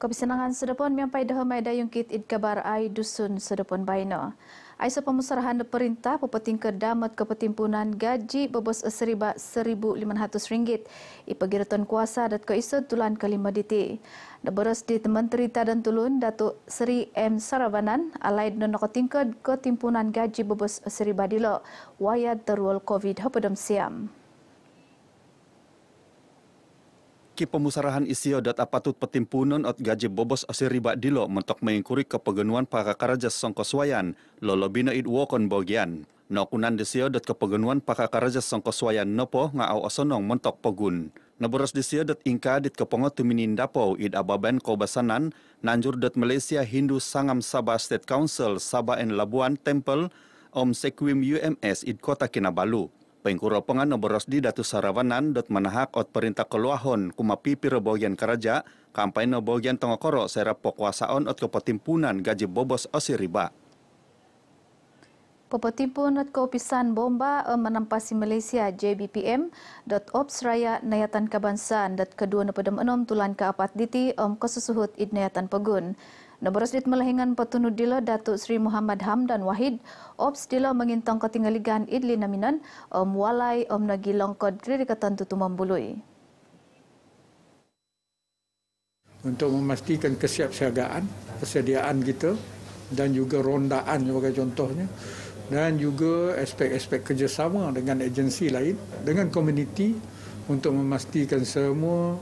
Kebisanangan sedepon miampai dahamai dayung kit id kabar ai dusun sedepon baino. Ai sa pemusarahan perintah pepetingker damat kepetimpunan gaji bebos seriba RM1,500 ipagiraton kuasa dat ke isu tulan kelima diti. Naberas di Menteri Tadan Tulun Datuk Seri M Saravanan alaid nonokotingker ketimpunan gaji bebos seriba dilo wayad terwal COVID hapadam siam. Ki pemusarahan isio dat apatut petimpunan ot gaji bobos asiriba dilo mentok mengkuri kepegenuan para karaja songkoswayan lolobina id wokon bogian. Nokunan desio dat kepegenuan para karaja songkoswayan nopo ngau osonong mentok pogun. Naboros desio dat ingka dit kepongot tuminin dapo id ababan kobasanan nanjur dat Malaysia Hindu Sangam Sabah State Council Sabah and Labuan Temple Om Sekwim UMS id Kota Kinabalu. Pengkuropongan noboros di Datu Saravanan dot manahak ot perintah keluahon kumapi pirobogian karaja kampai nobogian tongokoro sera pokwasaon ot kepetimpunan gaji bobos osiriba. Pepetimpun at kopisan bomba menampasi Malaysia JBPM dot Ops Raya Nayatan Kabansaan dat kedua napadam enom tulan keapat diti kesusuhut id Nayatan Pegun. Naboros dit melahingan petunud dilo Datuk Seri Muhammad Hamdan Wahid, Ops dilo mengintong ketinggaligan idli naminan walai nagi longkod kredikatan tutumam bului. Untuk memastikan kesiapsiagaan, persediaan kita dan juga rondaan sebagai contohnya dan juga aspek-aspek kerjasama dengan agensi lain, dengan komuniti untuk memastikan semua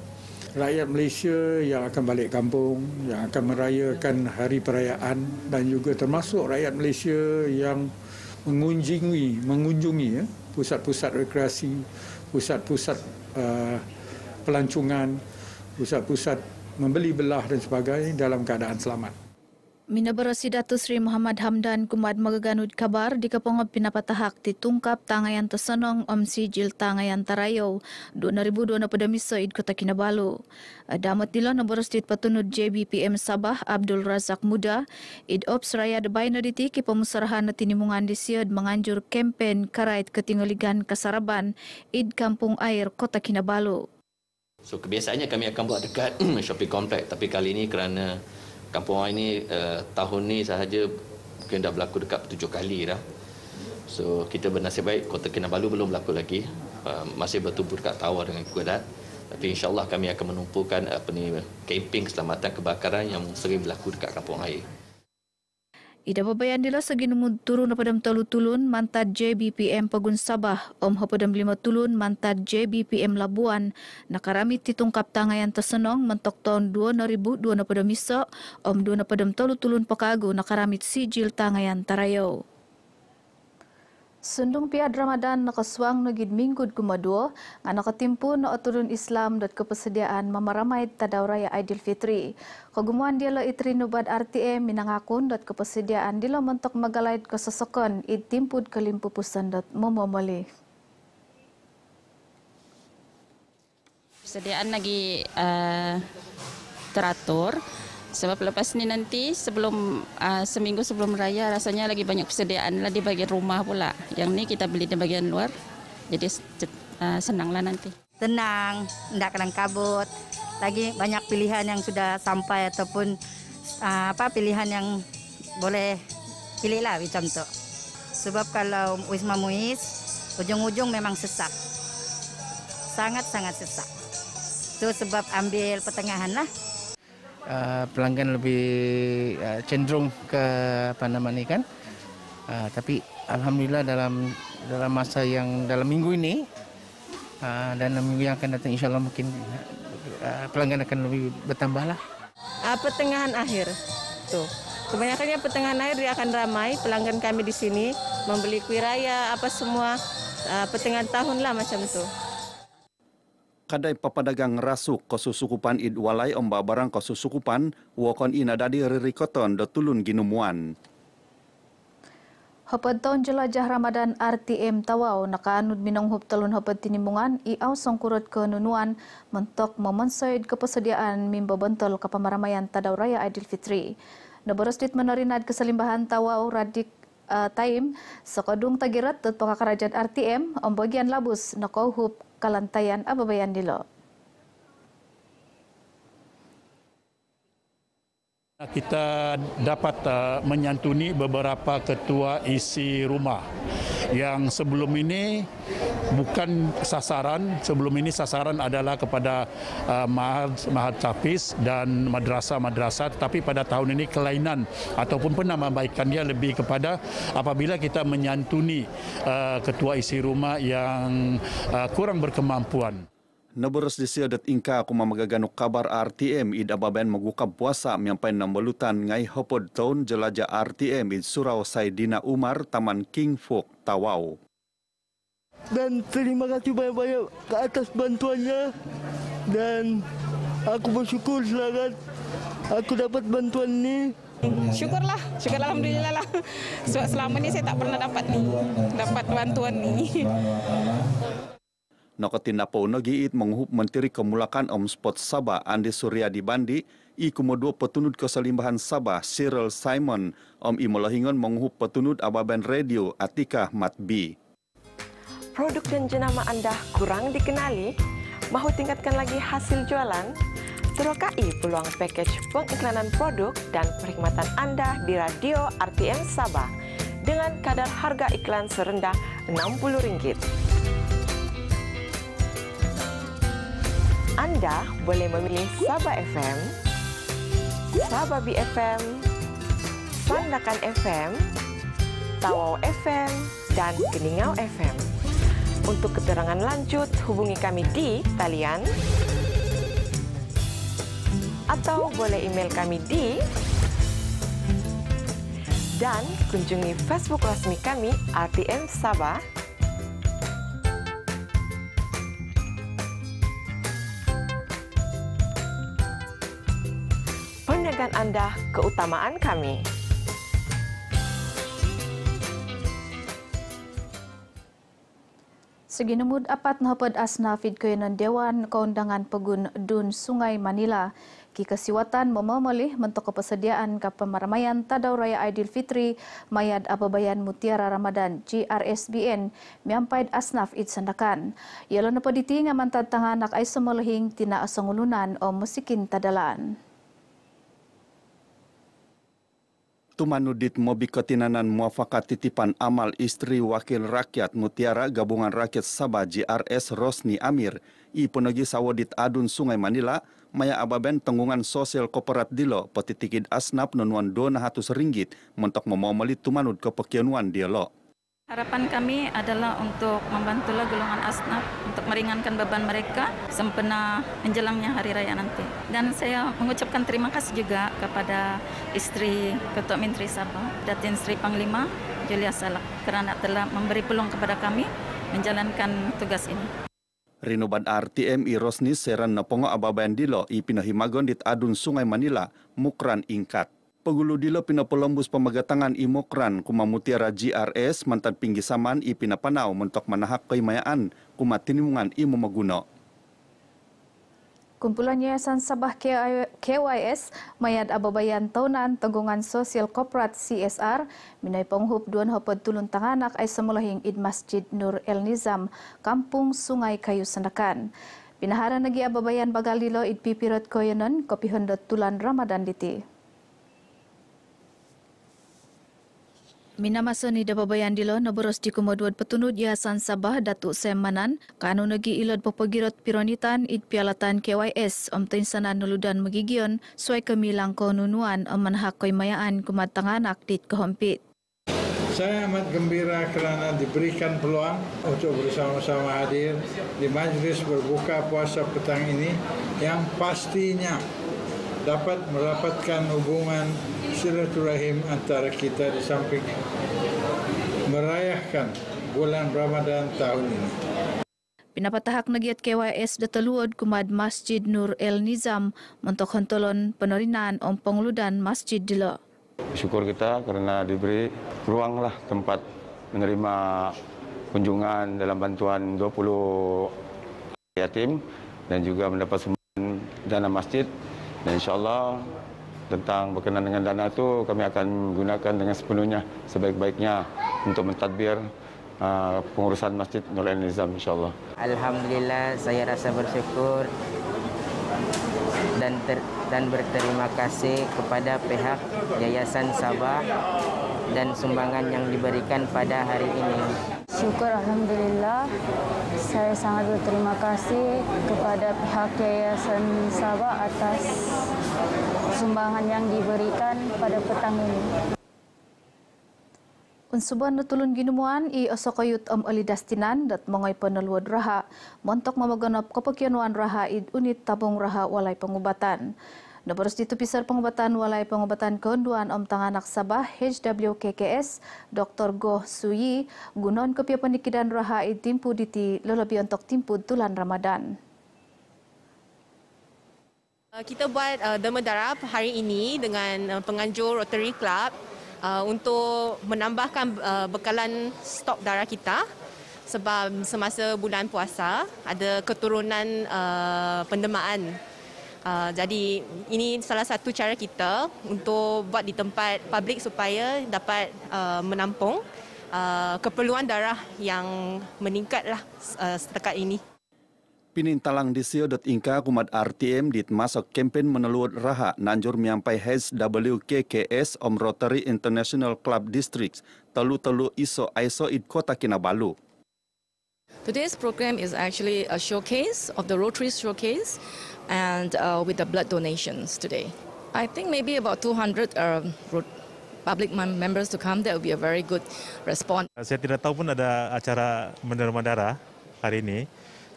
rakyat Malaysia yang akan balik kampung, yang akan merayakan hari perayaan dan juga termasuk rakyat Malaysia yang mengunjungi pusat-pusat rekreasi, pusat-pusat pelancongan, pusat-pusat membeli belah dan sebagainya dalam keadaan selamat. Minaberasi Datuk Seri Muhammad Hamdan kumad magaganud kabar di kapongop pinapatahak ditungkap tangayan tersenong sijil tangayan tarayo 2002 padamiso id Kota Kinabalu. Damat dilo naboros dit petunud JBPM Sabah Abdul Razak Muda id Ops Raya Debai naditi ki pemusarahan tinimungan di siad menganjur kempen karait ketinggaligan kasaraban id Kampung Air Kota Kinabalu. So kebiasaannya kami akan buat dekat shopping complex, tapi kali ini kerana Kampung Air ini tahun ni sahaja mungkin dah berlaku dekat 7 kali dah. So kita bernasib baik Kota Kinabalu belum berlaku lagi. Masih bertubuh dekat tawar dengan kudat. Tapi insyaAllah kami akan menumpukan camping keselamatan kebakaran yang sering berlaku dekat Kampung Air. Ida babayan dila segi nemu turun napadam tolu tulun mantad JBPM Pegun Sabah hapadam 5 tulun mantad JBPM Labuan nakarami titungkap tangayan tersenong mentok tahun 2002 napadam miso 2 napadam tolu tulun pekagu nakaramit sijil tangayan tarayo. Sundung piad Ramadan nakaswang nagid minggud kumadua nga nakatimpu na oturun Islam dot kepersediaan mamaramay tadaw raya Aidilfitri. Kagumuan dilo itrinubad RTM minangakon dot kepersediaan dilo mentok magalaid kasosokon id timpud kalimpupusan dot momomali. Persediaan lagi teratur. Sebab lepas ni nanti seminggu sebelum raya rasanya lagi banyak persediaan lah di bagian rumah pula. Yang ni kita beli di bagian luar. Jadi senanglah nanti. Tenang, tidak kelang kabut. Lagi banyak pilihan yang sudah sampai ataupun pilihan yang boleh pilihlah macam tu. Sebab kalau Wisma Muiz ujung-ujung memang sesak. Sangat-sangat sesak. Itu sebab ambil pertengahan lah. Pelanggan lebih cenderung ke kan. Tapi alhamdulillah dalam masa yang dalam minggu ini dan dalam minggu yang akan datang insyaallah mungkin pelanggan akan lebih bertambah lah. Pertengahan akhir tuh. Kebanyakannya pertengahan akhir dia akan ramai pelanggan kami di sini membeli kuih raya apa semua pertengahan tahun lah macam tu. Kadai papadagang rasuk kosusukupan id walai omba barang kosusukupan wakon ina dadi ririkoton do tulun ginumuan. Hapad tahun jelajah Ramadan RTM Tawau nakaanud minonghup talun hapad tinimungan iaw songkurut ke nunuan mentok memensoid kepersediaan mimba bentol kapamaramaian tadaw raya Aidilfitri. Naboros dit menarinad keselimbahan Tawau Radik Taim sekadung tagirat tot pakakarajat RTM bagian labus nakauhup kalantayan ababayan dilo. Kita dapat menyantuni beberapa ketua isi rumah yang sebelum ini bukan sasaran. Sebelum ini sasaran adalah kepada Mahat Hafiz dan madrasah-madrasah. Tetapi pada tahun ini kelainan ataupun penambahbaikan dia lebih kepada apabila kita menyantuni ketua isi rumah yang kurang berkemampuan. Naboros di siadat ingka kuma magaganok kabar RTM id ababen magukab puasa miampai nambalutan ngai hopod tahun jelajah RTM id Surau Saidina Umar Taman King Fok Tawau. Dan terima kasih banyak-banyak ke atas bantuannya dan aku bersyukur sangat aku dapat bantuan ini. Syukur alhamdulillah lah. Selama ini saya tak pernah dapat bantuan ni. Nokotin napo nogiit menguhup Menteri Kemulakan Spot Sabah Andi Suryadi Bandi i kumodua petunud keselimbahan Sabah Cyril Simon imolahingon menguhup petunud ababen radio Atika Matbi. Produk dan jenama Anda kurang dikenali? Mahu tingkatkan lagi hasil jualan? Terokai peluang package pengiklanan produk dan perkhidmatan Anda di radio RTM Sabah dengan kadar harga iklan serendah RM60. Anda boleh memilih Sabah FM, Sabah BFM, Sandakan FM, Tawau FM, dan Keningau FM. Untuk keterangan lanjut, hubungi kami di talian atau boleh email kami di dan kunjungi Facebook resmi kami RTM Sabah. Perniagaan Anda keutamaan kami. Seginumud apat nahapad asnafid kayanan Dewan Keundangan Pegun Dun Sungai Manila. Kikasiwatan mememelih mentok kesediaan ke pemaramaian Tadaw Raya Aidilfitri Mayad Ababayan Mutiara Ramadan GRSBN miampaid asnaf id sandakan. Yalo na paditi nga mantad tanganak ay sumalahing tina asangulunan o musikin tadalaan. Tumanudit mobi ketinanan muafakat titipan amal istri wakil rakyat Mutiara Gabungan Rakyat Sabah GRS Rosni Amir i penagi sawadit adun Sungai Manila maya ababen tanggungan sosial koperat dilo petitikid asnap nonuan RM200 mentok memomelit tumanud kepekianuan dialog. Harapan kami adalah untuk membantulah golongan asnaf untuk meringankan beban mereka sempena menjelangnya hari raya nanti. Dan saya mengucapkan terima kasih juga kepada istri Ketua Menteri Sabah, Datin Sri Panglima Julia Salak kerana telah memberi peluang kepada kami menjalankan tugas ini. Rinoban RTM i Rosni seran napongo ababayan dilo i pinahimagon dit adun Sungai Manila Mukran Ingkat. Pagulu dilo pinapolembus pemagatangan i Mukran kuma Mutiara GRS mantan pinggisaman i pinapanaw mentok manahak kaymayaan kuma tinimungan i mamaguno. Kumpulan Yayasan Sabah KYS Mayad Ababayan Tahunan Tanggungan Sosial Korporat CSR minay panghup duan hapad tulun tanganak ay samulahing id Masjid Nur El Nizam Kampung Sungai Kayu Sandakan. Pinaharan nagi Ababayan Bagalilo id pipirot koyonon kopihondot tulan Ramadan diti. Minamasoni da Babayan Dilo naboros di kumoduad petunud Yayasan Sabah Datuk Semanan kanu nagi ilod popagirot pironitan id pialatan KYS tinsanan nuludan magigion suai kemilang konunuan manhak koymayaan kumatanganak dit kehompit. Saya amat gembira kerana diberikan peluang untuk bersama-sama hadir di majlis berbuka puasa petang ini yang pastinya dapat merapatkan hubungan silaturahim antara kita di samping merayakan bulan Ramadan tahun ini. Pinapatahak nagiat KYS dataluod kumad Masjid Nur El Nizam mentok hontolon penorinan om pengludan Masjid Dilo. Syukur kita kerana diberi ruang lah tempat menerima kunjungan dalam bantuan 20 yatim dan juga mendapat sumbangan dana masjid. Dan insyaAllah tentang berkenaan dengan dana itu kami akan gunakan dengan sepenuhnya sebaik-baiknya untuk mentadbir pengurusan Masjid Nur El Nizam insyaAllah. Alhamdulillah saya rasa bersyukur dan berterima kasih kepada pihak Yayasan Sabah dan sumbangan yang diberikan pada hari ini. Syukur Alhamdulillah, saya sangat berterima kasih kepada pihak Yayasan Sabah atas sumbangan yang diberikan pada petang ini. Unsuban natulun ginuan I osokayut Ali Dastinan dat mongay peneluad raha montok mamaganap kapakyanuan raha id unit tabung raha walay pengobatan. Nabaros dito pisar pengobatan walay pengobatan keunduan Tanganak Sabah HWKKS Dr. Goh Suyi gunon kepia penikidan raha id timpu diti lelabi untuk timpu tulan Ramadan. Kita buat derma darah hari ini dengan penganjur Rotary Club untuk menambahkan bekalan stok darah kita sebab semasa bulan puasa ada keturunan pendermaan. Jadi ini salah satu cara kita untuk buat di tempat publik supaya dapat menampung keperluan darah yang meningkatlah setakat ini. Pinintalang di sio.inka kumat RTM dit masuk kempen meneluat raha nanjur miampai HWKKS Rotary International Club Districts telu-telu iso id Kota Kinabalu. Today's program is actually a showcase of the Rotary showcase and with the blood donations today. I think maybe about 200 public members to come. That would be a very good response. Saya tidak tahu pun ada acara menerima darah hari ini.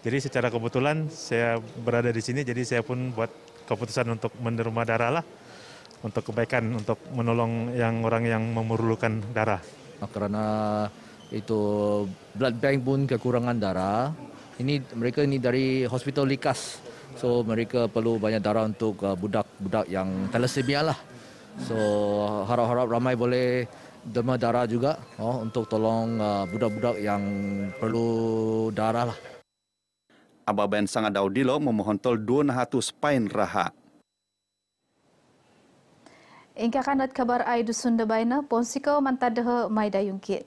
Jadi secara kebetulan saya berada di sini, jadi saya pun buat keputusan untuk menerima darah lah, untuk kebaikan, untuk menolong orang yang memerlukan darah. Karena itu blood bank pun kekurangan darah. Mereka ini dari Hospital Likas, so mereka perlu banyak darah untuk budak-budak yang thalassemia lah. So harap-harap ramai boleh derma darah juga untuk tolong budak-budak yang perlu darah lah. Ababen sangat daudilo memohon tol 200 pain raha. Ingka kanat kabar ay dusun dabayna ponsikaw mantadaha may dayungkit.